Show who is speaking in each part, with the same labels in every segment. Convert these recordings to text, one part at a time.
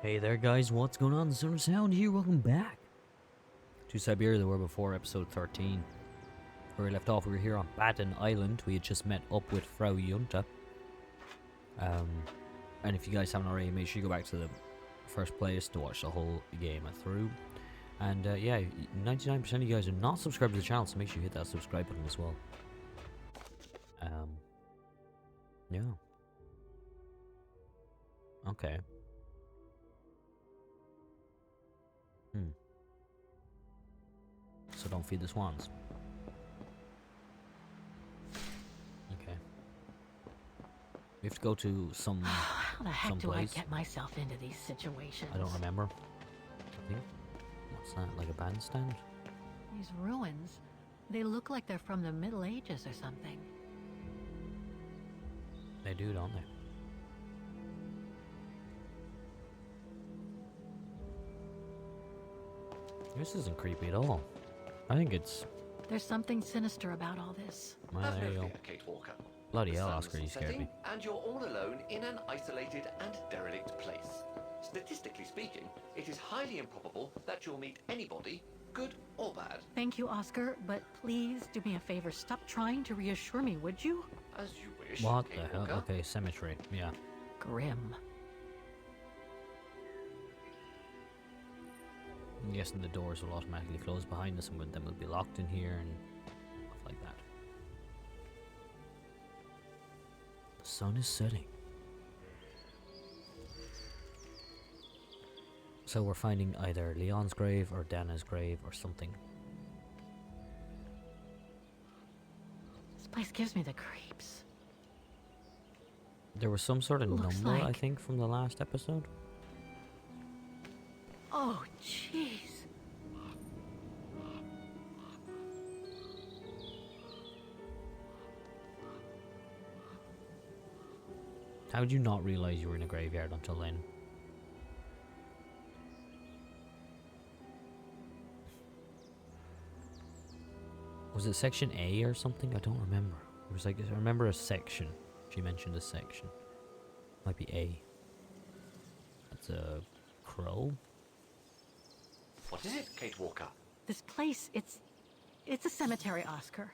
Speaker 1: Hey there guys, what's going on? Sound Sound here, welcome back to Syberia. There were before episode 13. Where we left off, we were here on Baden Island. We had just met up with Frau Junta. And if you guys haven't already, make sure you go back to the first place to watch the whole game through. And yeah, 99% of you guys are not subscribed to the channel, so make sure you hit that subscribe button as well. Yeah. Okay. So don't feed the swans. Okay. We have to go to some
Speaker 2: How the heck do I
Speaker 1: someplace.
Speaker 2: get myself into these situations?
Speaker 1: I don't remember. I think. What's that? Like a bandstand?
Speaker 2: These ruins, they look like they're from the Middle Ages or something.
Speaker 1: They do, don't they? This isn't creepy at all. I think it's...
Speaker 2: There's something sinister about all this.
Speaker 1: Well,
Speaker 3: Have
Speaker 1: there
Speaker 3: no
Speaker 1: you go.
Speaker 3: fear, Kate Walker.
Speaker 1: Bloody
Speaker 3: The
Speaker 1: hell,
Speaker 3: sun's
Speaker 1: Oscar, you scared
Speaker 3: setting,
Speaker 1: me.
Speaker 3: and you're all alone in an isolated and derelict place. Statistically speaking, it is highly improbable that you'll meet anybody, good or bad.
Speaker 2: Thank you, Oscar, but please do me a favor. Stop trying to reassure me, would you?
Speaker 3: As you wish,
Speaker 1: What
Speaker 3: Kate
Speaker 1: the hell?
Speaker 3: Walker.
Speaker 1: Okay, cemetery. Yeah.
Speaker 2: Grim.
Speaker 1: I'm guessing the doors will automatically close behind us and then we'll be locked in here and stuff like that. The sun is setting. So we're finding either Leon's grave or Dana's grave or something.
Speaker 2: This place gives me the creeps.
Speaker 1: There was some sort of
Speaker 2: Looks
Speaker 1: number, I
Speaker 2: like-
Speaker 1: think, from the last episode.
Speaker 2: Oh, jeez.
Speaker 1: How did you not realize you were in a graveyard until then? Was it section A or something? I don't remember. It was like, I remember a section. She mentioned a section. Might be A. That's a crow?
Speaker 3: What is it, Kate Walker?
Speaker 2: This place, it's a cemetery, Oscar.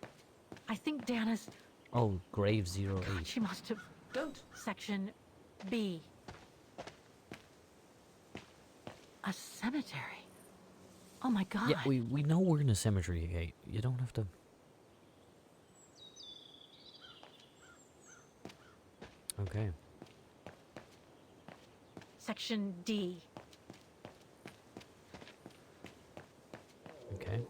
Speaker 2: I think Dana's...
Speaker 1: Oh, grave
Speaker 2: God,
Speaker 1: 08.
Speaker 2: she must have...
Speaker 3: Don't.
Speaker 2: Section B. A cemetery. Oh my god.
Speaker 1: Yeah, we know we're in a cemetery, Kate. You don't have to... Okay.
Speaker 2: Section D.
Speaker 1: Okay.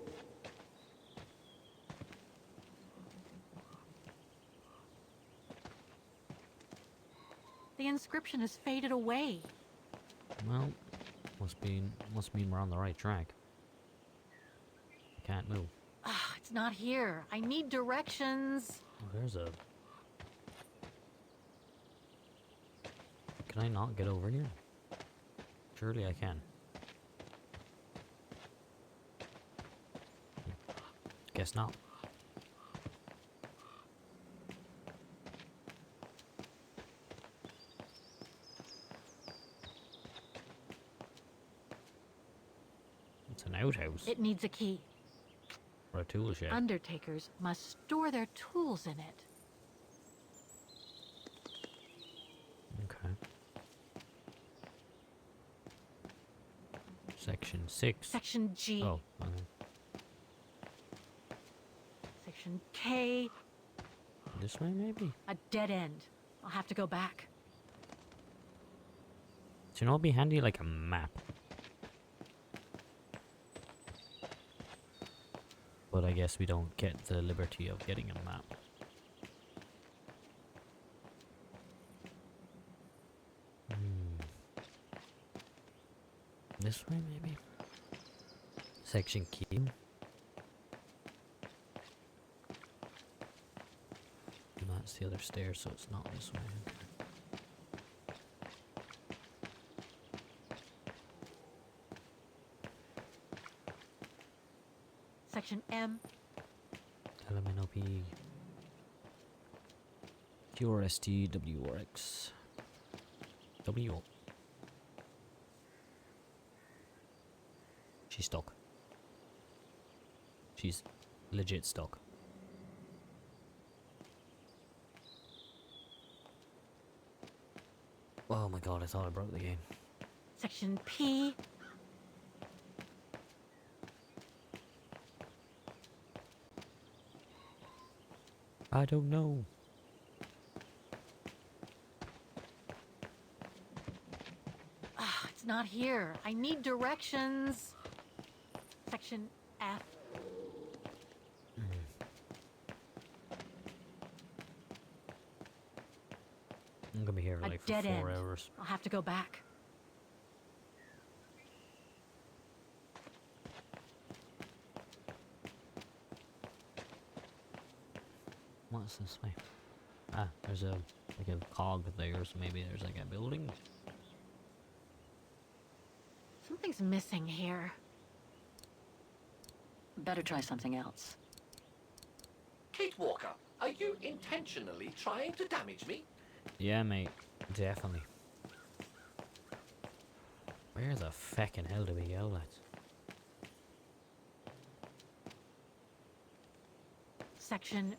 Speaker 2: The inscription has faded away.
Speaker 1: Well, must mean we're on the right track. Can't move.
Speaker 2: Ah, it's not here. I need directions.
Speaker 1: Oh, there's a... Can I not get over here? Surely I can. Guess not. It's an outhouse
Speaker 2: It needs a key.
Speaker 1: or a tool shed.
Speaker 2: Undertakers must store their tools in it.
Speaker 1: Okay. Section 6.
Speaker 2: Section G.
Speaker 1: Oh,
Speaker 2: Section K.
Speaker 1: this way maybe?
Speaker 2: A dead end. I'll have to go back.
Speaker 1: Do you know what'd be handy? Like a map. But I guess we don't get the liberty of getting a map. This way maybe? Section key. And that's the other stairs, so it's not this way.
Speaker 2: Section M.
Speaker 1: LMNOP. QRST WRX. W. She's stuck. She's legit stuck. Oh my god, I thought I broke the game.
Speaker 2: Section P.
Speaker 1: I don't know.
Speaker 2: Ah, it's not here. I need directions. Section F.
Speaker 1: I'm gonna be here
Speaker 2: A
Speaker 1: like for
Speaker 2: dead
Speaker 1: 4
Speaker 2: end.
Speaker 1: hours.
Speaker 2: I'll have to go back.
Speaker 1: What's this way? Ah, there's a like a cog there, so maybe there's like a building.
Speaker 2: Something's missing here.
Speaker 4: Better try something else.
Speaker 3: Kate Walker, are you intentionally trying to damage me?
Speaker 1: Yeah, mate, definitely. Where the feckin' hell do we go, lads?
Speaker 2: Section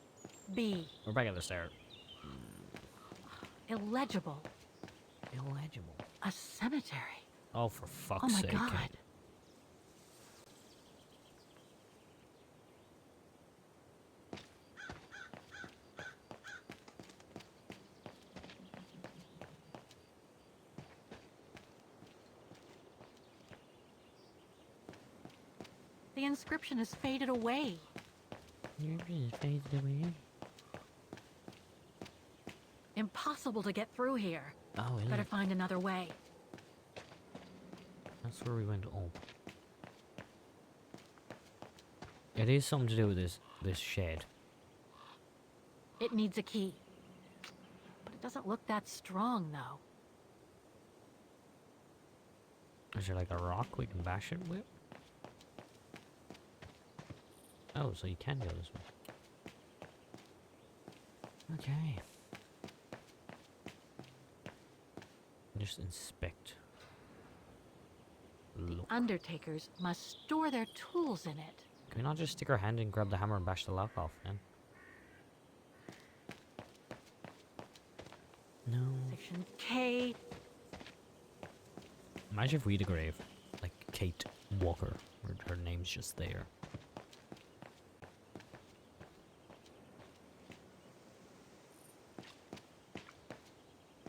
Speaker 2: B.
Speaker 1: We're back at the start.
Speaker 2: Illegible.
Speaker 1: Illegible.
Speaker 2: A cemetery.
Speaker 1: Oh, for fuck's
Speaker 2: Oh my
Speaker 1: sake.
Speaker 2: god. The inscription has faded away.
Speaker 1: You're just faded away.
Speaker 2: Impossible to get through here.
Speaker 1: Oh, is
Speaker 2: Better
Speaker 1: it?
Speaker 2: find another way.
Speaker 1: That's where we went up. It is something to do with this shed.
Speaker 2: It needs a key. But it doesn't look that strong, though.
Speaker 1: Is there like a rock we can bash it with? Oh, so you can go this way. Okay. Just inspect. Look.
Speaker 2: Undertakers must store their tools in it.
Speaker 1: Can we not just stick our hand in, grab the hammer and bash the lock off then? No.
Speaker 2: Section K.
Speaker 1: Imagine if we had a grave. Like Kate Walker. Where her name's just there.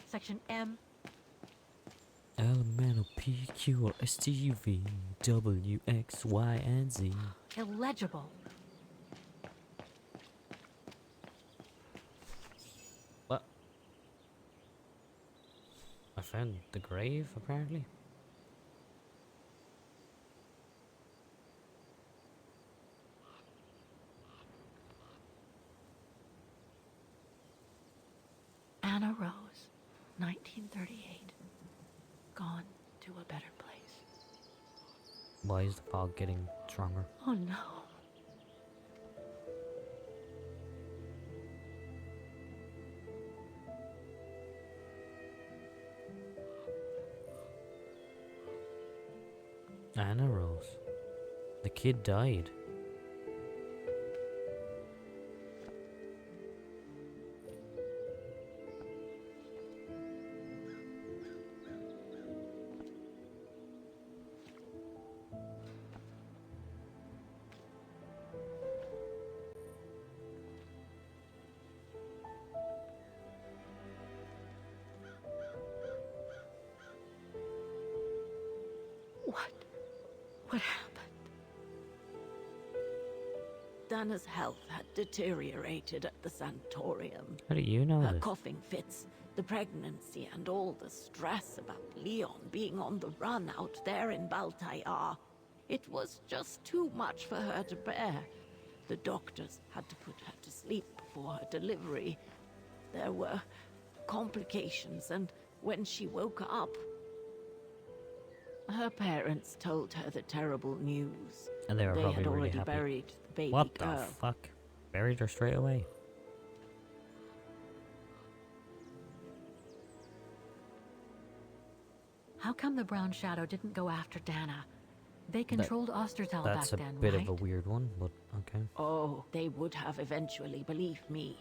Speaker 2: Section M.
Speaker 1: L, M, N, O, P, Q, R, S, T, U, V, W, X, Y, and Z.
Speaker 2: Illegible.
Speaker 1: What? I found the grave, apparently.
Speaker 2: Anna Rose, 1938. Gone to a better place.
Speaker 1: Why is the fog getting stronger?
Speaker 2: Oh no.
Speaker 1: Anna Rose. The kid died.
Speaker 2: What happened?
Speaker 4: Dana's health had deteriorated at the sanatorium.
Speaker 1: How do you know
Speaker 4: Her
Speaker 1: this?
Speaker 4: coughing fits, the pregnancy, and all the stress about Leon being on the run out there in Baltayar. It was just too much for her to bear. The doctors had to put her to sleep before her delivery. There were complications, and when she woke up, her parents told her the terrible news.
Speaker 1: And they were
Speaker 4: They
Speaker 1: probably
Speaker 4: had
Speaker 1: really
Speaker 4: already
Speaker 1: happy.
Speaker 4: buried the baby
Speaker 1: What the
Speaker 4: girl.
Speaker 1: fuck? Buried her straight away.
Speaker 2: How come the brown shadow didn't go after Dana? They controlled Ostertal
Speaker 1: That's
Speaker 2: back
Speaker 1: a
Speaker 2: then,
Speaker 1: bit
Speaker 2: right?
Speaker 1: of a weird one, but okay.
Speaker 4: Oh, they would have eventually, believe me.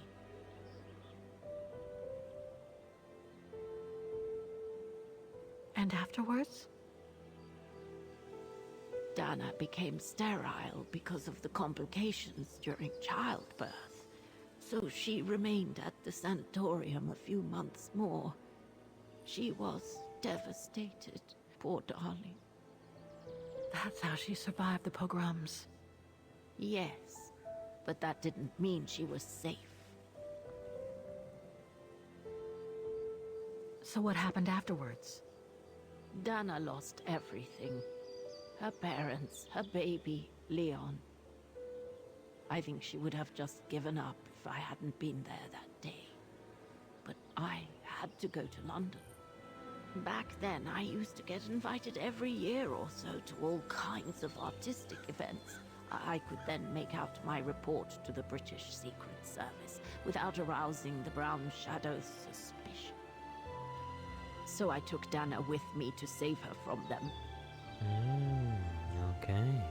Speaker 2: And afterwards?
Speaker 4: Dana became sterile because of the complications during childbirth. So she remained at the sanatorium a few months more. She was devastated, poor darling.
Speaker 2: That's how she survived the pogroms.
Speaker 4: Yes, but that didn't mean she was safe.
Speaker 2: So what happened afterwards?
Speaker 4: Dana lost everything. Her parents, her baby, Leon. I think she would have just given up if I hadn't been there that day. But I had to go to London. Back then, I used to get invited every year or so to all kinds of artistic events. I could then make out my report to the British Secret Service without arousing the Brown Shadow's suspicion. So I took Dana with me to save her from them.
Speaker 1: Okay.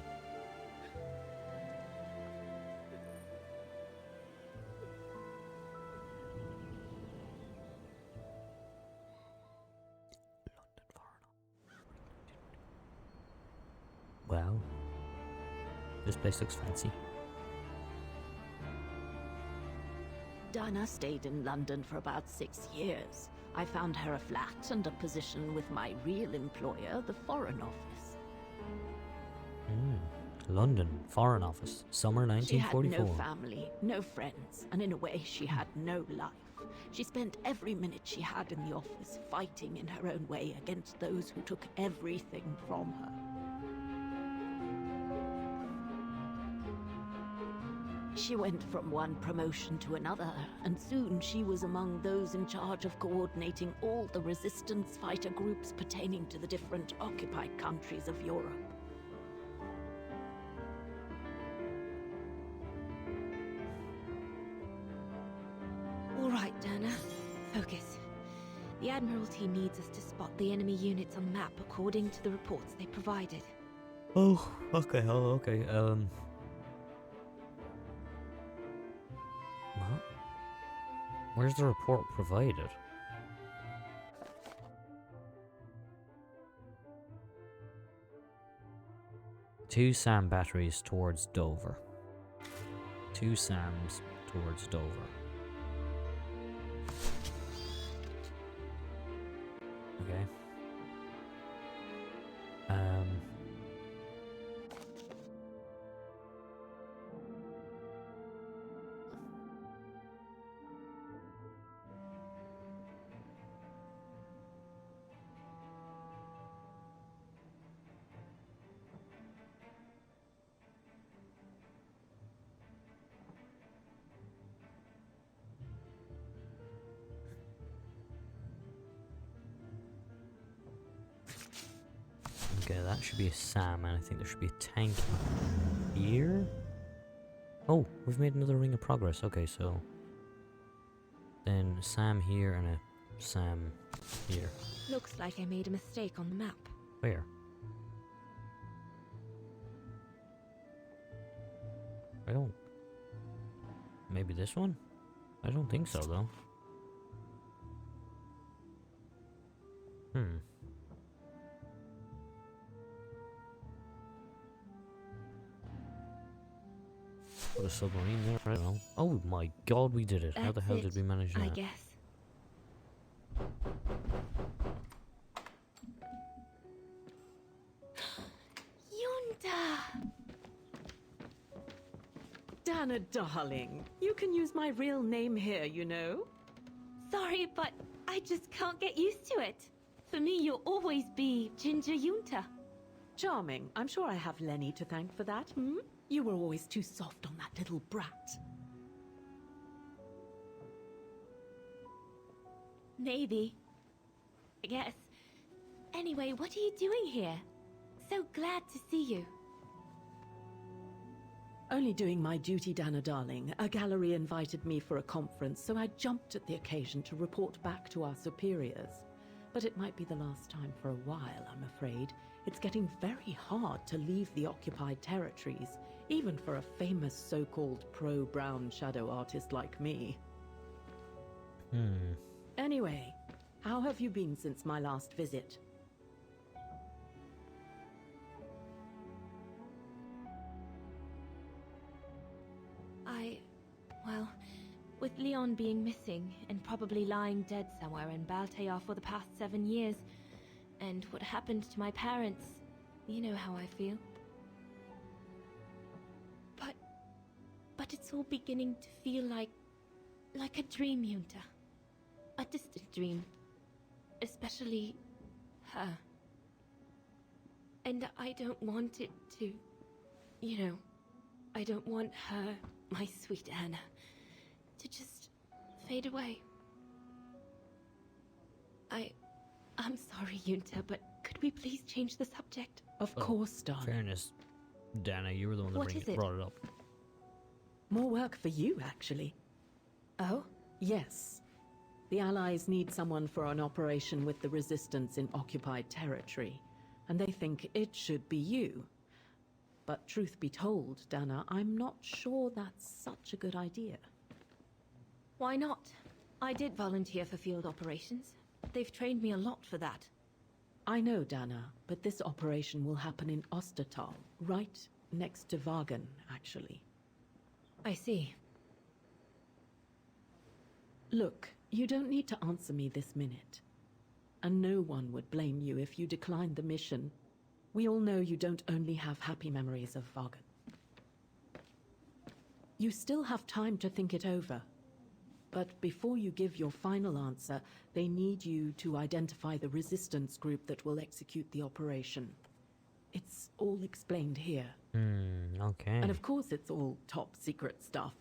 Speaker 1: Wow. This place looks fancy.
Speaker 4: Dana stayed in London for about 6 years. I found her a flat and a position with my real employer, the Foreign Office.
Speaker 1: London, Foreign Office, summer
Speaker 4: She had
Speaker 1: 1944.
Speaker 4: no family, no friends, and in a way she had no life. She spent every minute she had in the office fighting in her own way against those who took everything from her. She went from one promotion to another, and soon she was among those in charge of coordinating all the resistance fighter groups pertaining to the different occupied countries of Europe.
Speaker 5: All right, Dana. Focus. The Admiralty needs us to spot the enemy units on the map according to the reports they provided.
Speaker 1: Oh, okay, okay. What? Where's the report provided? Two SAM batteries towards Dover. Two SAMs towards Dover. Okay. Okay, that should be a SAM, and I think there should be a tank here. Oh, we've made another ring of progress. Okay, so then SAM here and a SAM here.
Speaker 5: Looks like I made a mistake on the map.
Speaker 1: Where? I don't... Maybe this one? I don't think so, though. Put a submarine there, I don't know. Oh my god, we did it. How the
Speaker 5: That's
Speaker 1: hell
Speaker 5: it,
Speaker 1: did we manage that?
Speaker 5: I guess. Yunda!
Speaker 4: Dana, darling, you can use my real name here, you know.
Speaker 5: Sorry, but I just can't get used to it. For me, you'll always be Ginger Yunta.
Speaker 4: Charming. I'm sure I have Lenny to thank for that, hmm? You were always too soft on that little brat.
Speaker 5: Maybe. I guess. Anyway, what are you doing here? So glad to see you.
Speaker 4: Only doing my duty, Dana darling. A gallery invited me for a conference, so I jumped at the occasion to report back to our superiors. But it might be the last time for a while, I'm afraid. It's getting very hard to leave the occupied territories, even for a famous so-called pro-brown shadow artist like me. Anyway, how have you been since my last visit?
Speaker 5: Well, with Leon being missing and probably lying dead somewhere in Baltair for the past 7 years, and what happened to my parents, you know how I feel. But it's all beginning to feel like a dream, Yunta. A distant dream. Especially her. And I don't want it to, I don't want her, my sweet Anna, to just fade away. I'm sorry, Yunta, but could we please change the subject?
Speaker 4: Of course, darling.
Speaker 1: Fairness, Dana, you were the one that brought it up.
Speaker 4: More work for you, actually.
Speaker 5: Oh?
Speaker 4: Yes. The Allies need someone for an operation with the Resistance in occupied territory, and they think it should be you. But truth be told, Dana, I'm not sure that's such a good idea.
Speaker 5: Why not? I did volunteer for field operations. They've trained me a lot for that.
Speaker 4: I know, Dana, but this operation will happen in Ostertal, right next to Wagen, actually.
Speaker 5: I see.
Speaker 4: Look, you don't need to answer me this minute. And no one would blame you if you declined the mission. We all know you don't only have happy memories of Wagen. You still have time to think it over. But before you give your final answer, they need you to identify the resistance group that will execute the operation. It's all explained here.
Speaker 1: Okay.
Speaker 4: And of course it's all top secret stuff.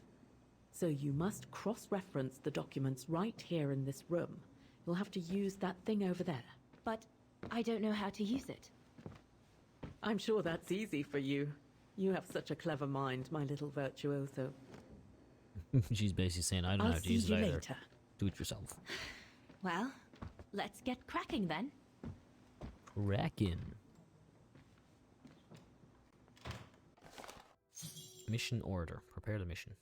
Speaker 4: So you must cross-reference the documents right here in this room. You'll have to use that thing over there.
Speaker 5: But I don't know how to use it.
Speaker 4: I'm sure that's easy for you. You have such a clever mind, my little virtuoso.
Speaker 1: She's basically saying, I don't know
Speaker 4: I'll
Speaker 1: how to
Speaker 4: see
Speaker 1: use
Speaker 4: you
Speaker 1: it either.
Speaker 4: later.
Speaker 1: Do it yourself.
Speaker 5: Well, let's get cracking then.
Speaker 1: Cracking. Mission order. Prepare the mission.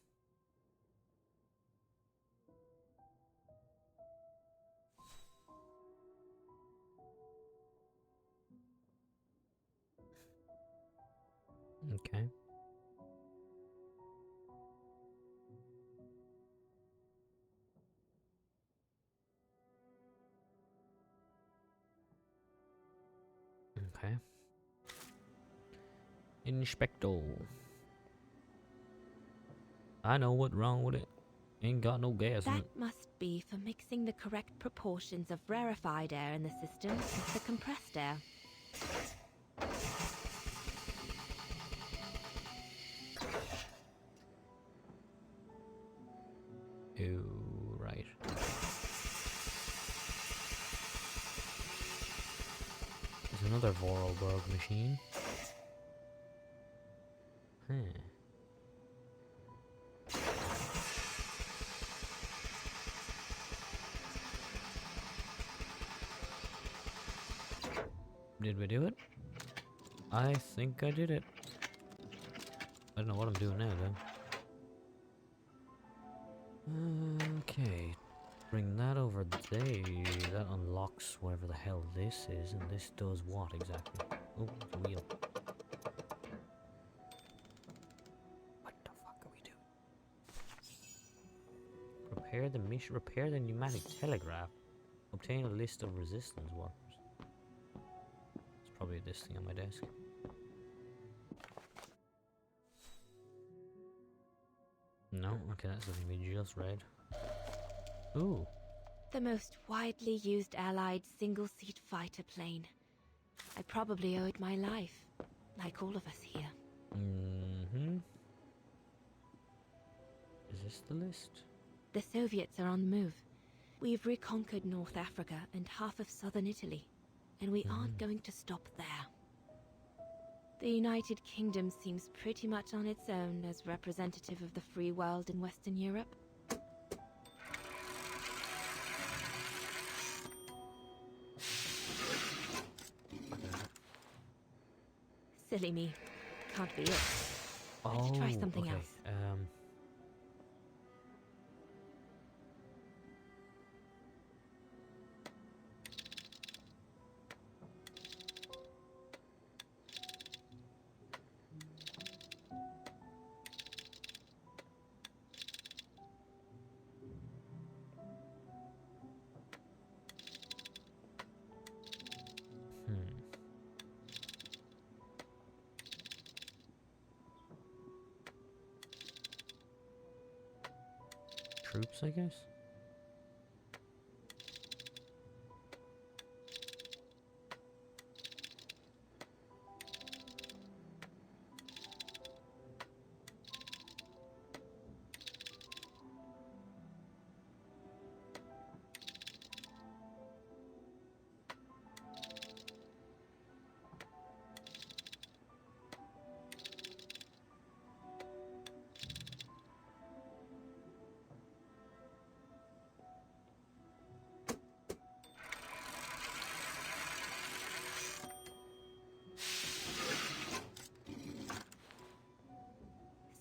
Speaker 1: Okay. Okay. Inspecto. I know what's wrong with it. Ain't got no gas in
Speaker 5: That
Speaker 1: it.
Speaker 5: must be for mixing the correct proportions of rarefied air in the system with the compressed air.
Speaker 1: Oh, right. There's another Vorarlberg machine. Huh. Did we do it? I think I did it. I don't know what I'm doing now, though. Okay. Bring that over there. That unlocks whatever the hell this is, and this does what exactly? Oh, the wheel. What the fuck are we doing? Repair the mission. Repair the pneumatic telegraph. Obtain a list of resistance workers. It's probably this thing on my desk. No, okay, that's something we just read. Ooh.
Speaker 5: The most widely used Allied single-seat fighter plane. I probably owe it my life, like all of us here.
Speaker 1: Mm-hmm. Is this the list?
Speaker 5: The Soviets are on the move. We've reconquered North Africa and half of southern Italy, and we aren't going to stop there. The United Kingdom seems pretty much on its own as representative of the free world in Western Europe. Silly me. Can't be it.
Speaker 1: Oh,
Speaker 5: try something
Speaker 1: okay.
Speaker 5: else.
Speaker 1: Hmm. Troops, I guess?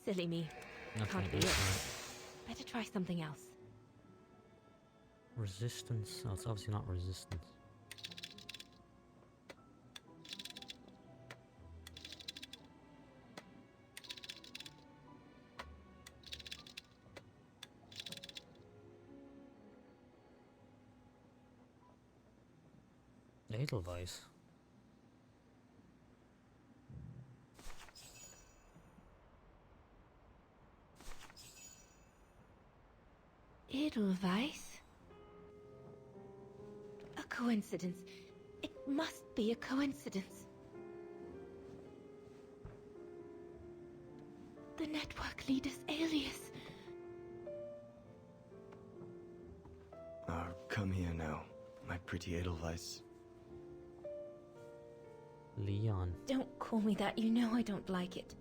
Speaker 5: Silly me.
Speaker 1: Okay,
Speaker 5: Can't be
Speaker 1: that's
Speaker 5: it.
Speaker 1: right.
Speaker 5: Better try something else.
Speaker 1: Resistance. Oh, it's obviously not resistance. Edelweiss.
Speaker 5: Edelweiss? A coincidence. It must be a coincidence. The network leader's alias.
Speaker 6: Come here now, my pretty Edelweiss.
Speaker 1: Leon.
Speaker 5: Don't call me that. You know I don't like it.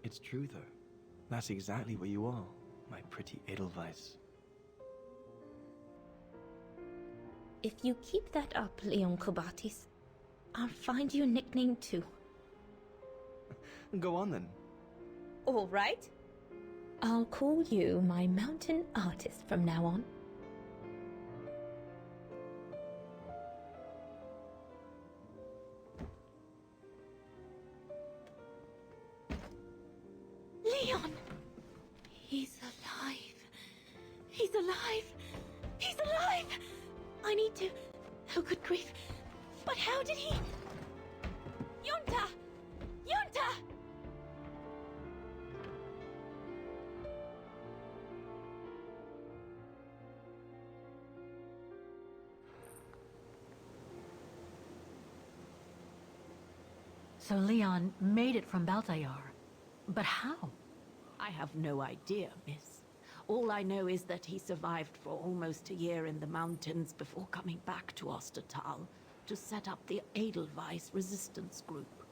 Speaker 6: It's true, though. That's exactly what you are, my pretty Edelweiss.
Speaker 5: If you keep that up, Leon Kobatis, I'll find you a nickname too.
Speaker 6: Go on, then.
Speaker 5: All right. I'll call you my mountain artist from now on. Leon! He's alive. He's alive. He's alive! I need to... Oh, good grief. But how did he... Yunta! Yunta!
Speaker 2: So Leon made it from Baltayar. But how?
Speaker 4: I have no idea, miss. All I know is that he survived for almost a year in the mountains before coming back to Ostertal to set up the Edelweiss resistance group.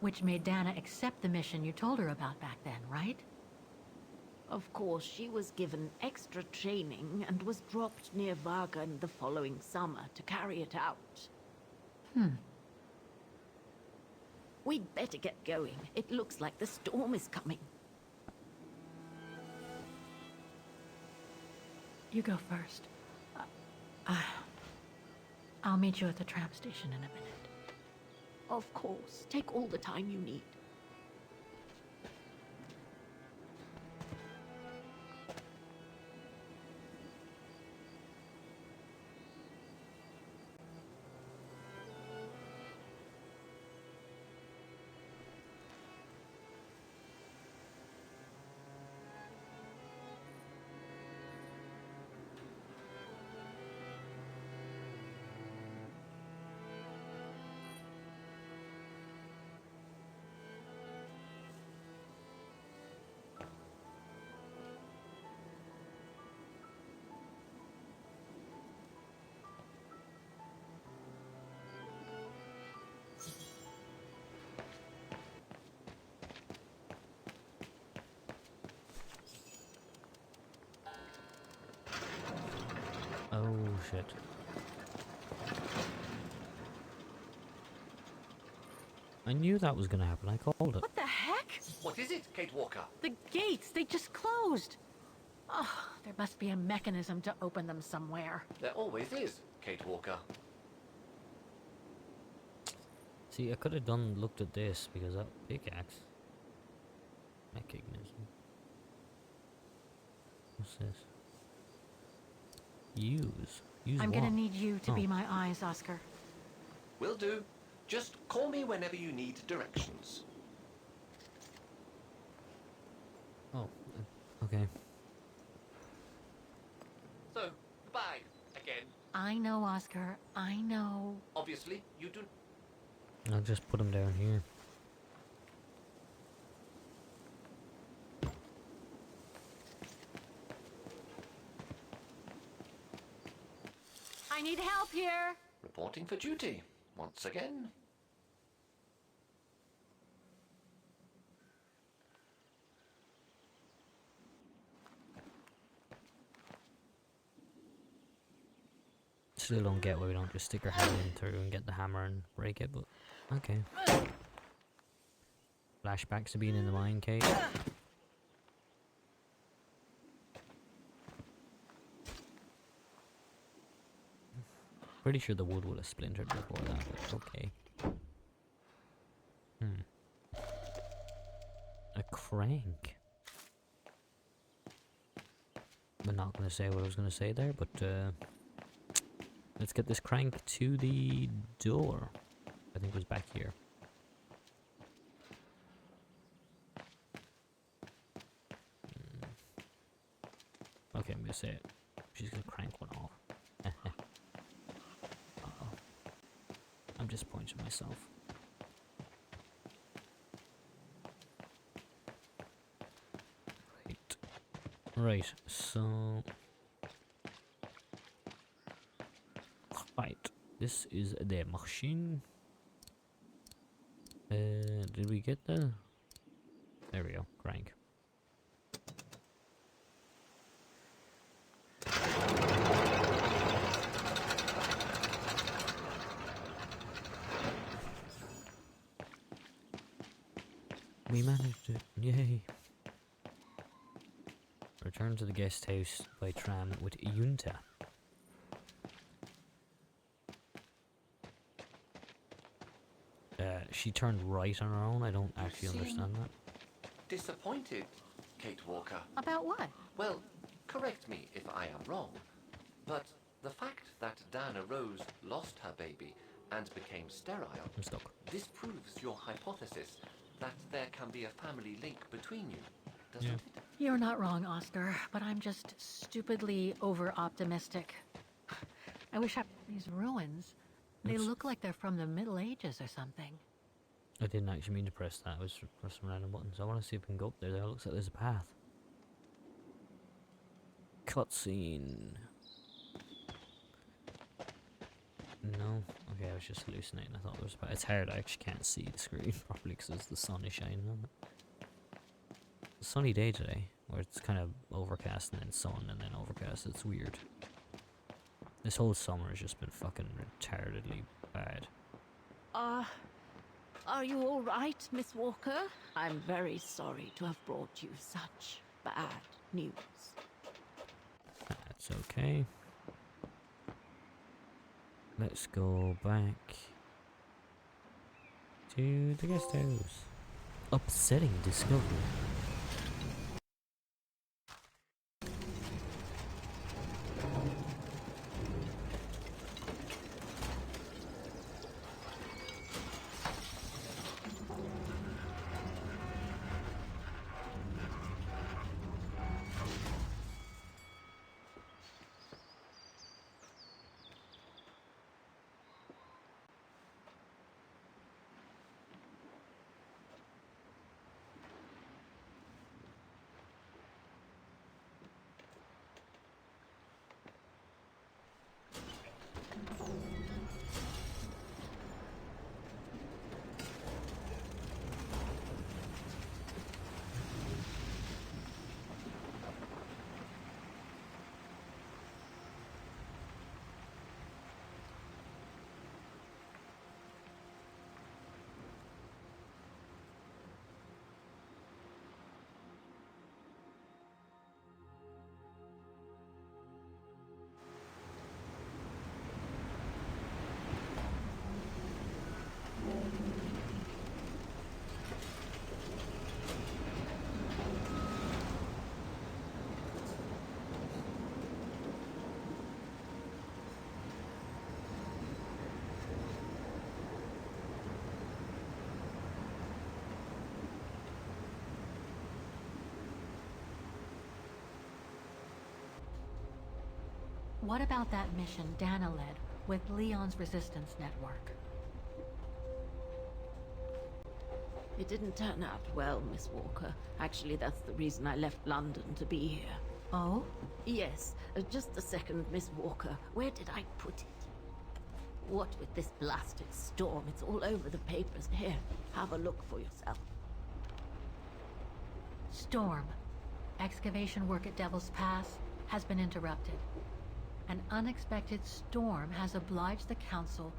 Speaker 2: Which made Dana accept the mission you told her about back then, right?
Speaker 4: Of course, she was given extra training and was dropped near Vagan the following summer to carry it out. We'd better get going. It looks like the storm is coming.
Speaker 2: You go first. I'll meet you at the tram station in a minute.
Speaker 4: Of course. Take all the time you need.
Speaker 1: Oh shit. I knew that was gonna happen. I called it.
Speaker 2: What the heck?
Speaker 3: What is it, Kate Walker?
Speaker 2: The gates, they just closed. Oh, there must be a mechanism to open them somewhere.
Speaker 3: There always is, Kate Walker.
Speaker 1: See, I could have looked at this because that pickaxe. Mechanism. What's this? Use. Use
Speaker 2: I'm
Speaker 1: what?
Speaker 2: gonna need you to be
Speaker 1: Oh.
Speaker 2: my eyes, Oscar.
Speaker 3: Will do. Just call me whenever you need directions.
Speaker 1: Oh, okay.
Speaker 3: So, goodbye again.
Speaker 2: I know, Oscar. I know.
Speaker 3: Obviously, you do.
Speaker 1: I'll just put him down here.
Speaker 2: I need help here.
Speaker 3: Reporting for duty once again.
Speaker 1: Still don't get why we don't just stick our hand in through and get the hammer and break it, but okay. Flashbacks to being in the mine cave. Pretty sure the wood would have splintered before that, but okay. A crank. I'm not going to say what I was going to say there, but let's get this crank to the door. I think it was back here. Okay, I'm going to say it. She's going to crank one off. Uh-oh. I'm disappointed in myself. Right, so... Right, this is the machine. Did we get the... There we go, crank. We managed it, yay! Return to the guest house by tram with Yunta. She turned right on her own. I don't actually understand that.
Speaker 3: Disappointed, Kate Walker.
Speaker 2: About what?
Speaker 3: Well, correct me if I am wrong, but the fact that Diana Rose lost her baby and became sterile
Speaker 1: I'm stuck.
Speaker 3: disproves your hypothesis that there can be a family link between you, doesn't
Speaker 1: Yeah.
Speaker 3: it?
Speaker 2: You're not wrong, Oscar, but I'm just stupidly over-optimistic. I wish these ruins, they
Speaker 1: Oops.
Speaker 2: look like they're from the Middle Ages or something.
Speaker 1: I didn't actually mean to press that. I was pressing random buttons. I want to see if we can go up there. There looks like there's a path. Cutscene. No? Okay, I was just hallucinating. I thought there was a path. It's hard. I actually can't see the screen properly because the sun is shining on it. It's a sunny day today, where it's kind of overcast and then sun and then overcast. It's weird. This whole summer has just been fucking retardedly bad.
Speaker 4: Are you all right, Miss Walker? I'm very sorry to have brought you such bad news.
Speaker 1: That's okay. Let's go back to the guest house. Upsetting discovery.
Speaker 2: What about that mission Dana led with Leon's resistance network?
Speaker 4: It didn't turn out well, Miss Walker. Actually, that's the reason I left London to be here.
Speaker 2: Oh?
Speaker 4: Yes, just a second, Miss Walker. Where did I put it? What with this blasted storm? It's all over the papers. Here, have a look for yourself.
Speaker 2: Storm. Excavation work at Devil's Pass has been interrupted. An unexpected storm has obliged the Council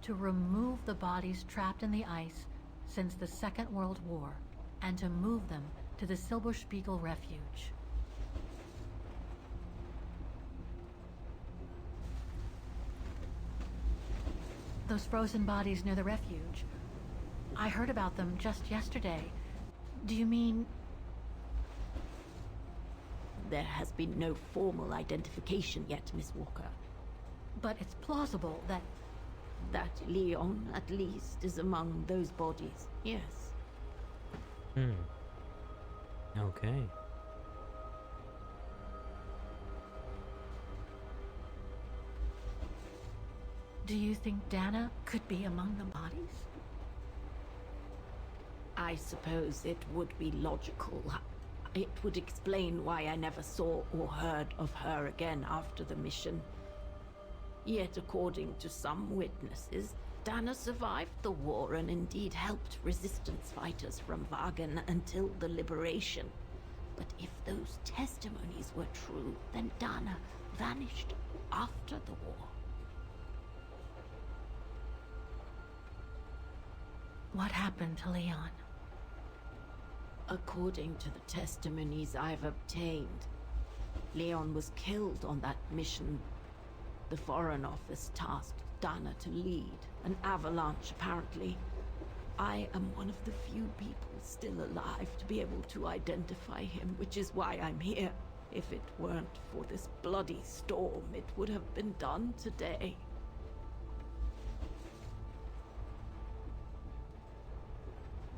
Speaker 2: to remove the bodies trapped in the ice since the Second World War, and to move them to the Silberspiegel Refuge. Those frozen bodies near the refuge. I heard about them just yesterday. Do you mean...
Speaker 4: There has been no formal identification yet, Miss Walker.
Speaker 2: But it's plausible that...
Speaker 4: That Leon, at least, is among those bodies, yes.
Speaker 1: Okay.
Speaker 2: Do you think Dana could be among the bodies?
Speaker 4: I suppose it would be logical. It would explain why I never saw or heard of her again after the mission. Yet, according to some witnesses, Dana survived the war and indeed helped resistance fighters from Wagen until the liberation. But if those testimonies were true, then Dana vanished after the war.
Speaker 2: What happened to Leon?
Speaker 4: According to the testimonies I've obtained, Leon was killed on that mission. The Foreign Office tasked Dana to lead an avalanche, apparently. I am one of the few people still alive to be able to identify him, which is why I'm here. If it weren't for this bloody storm, it would have been done today.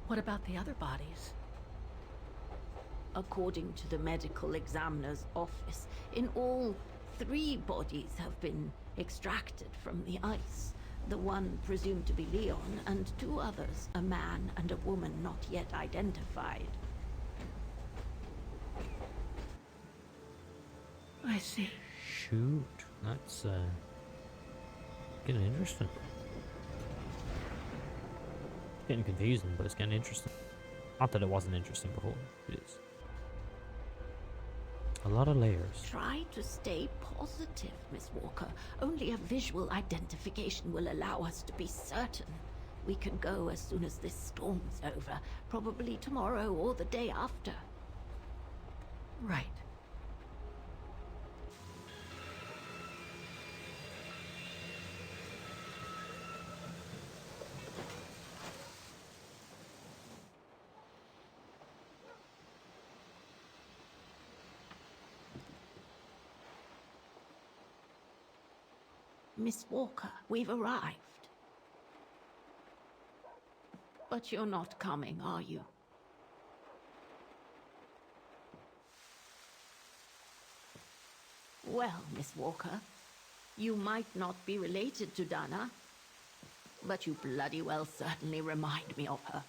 Speaker 2: What about the other bodies?
Speaker 4: According to the medical examiner's office, in all, 3 bodies have been extracted from the ice. The one presumed to be Leon, and 2 others, a man and a woman not yet identified.
Speaker 2: I see.
Speaker 1: Shoot, that's getting interesting. It's getting confusing, but it's getting interesting. Not that it wasn't interesting before, it is. A lot of layers.
Speaker 4: Try to stay positive, Miss Walker. Only a visual identification will allow us to be certain. We can go as soon as this storm's over, probably tomorrow or the day after.
Speaker 2: Right.
Speaker 4: Miss Walker, we've arrived. But you're not coming, are you? Well, Miss Walker, you might not be related to Dana, but you bloody well certainly remind me of her.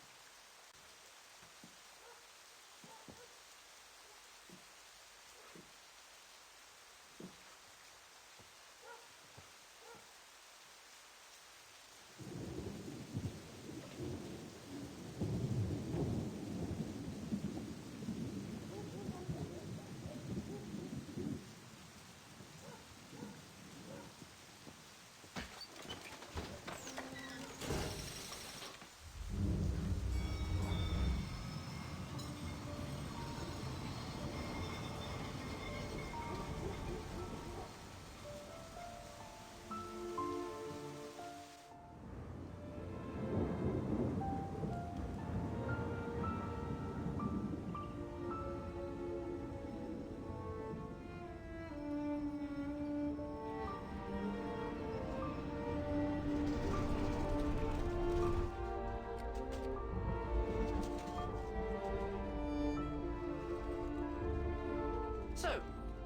Speaker 3: So,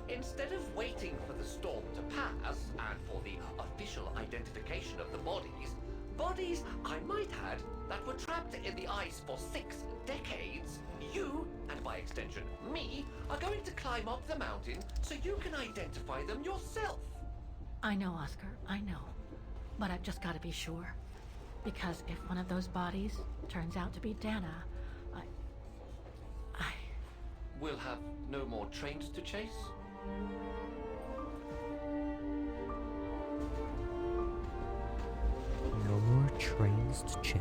Speaker 3: in Instead of waiting for the storm to pass and for the official identification of the bodies, I might add, that were trapped in the ice for 6 decades, you, and by extension me, are going to climb up the mountain so you can identify them yourself.
Speaker 2: I know, Oscar, I know. But I've just got to be sure. Because if one of those bodies turns out to be Dana, I...
Speaker 3: We'll have no more trains to chase?
Speaker 1: No more trains to chase.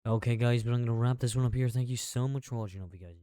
Speaker 1: Okay, guys, but I'm going to wrap this one up here. Thank you so much for watching. Hope you guys enjoyed.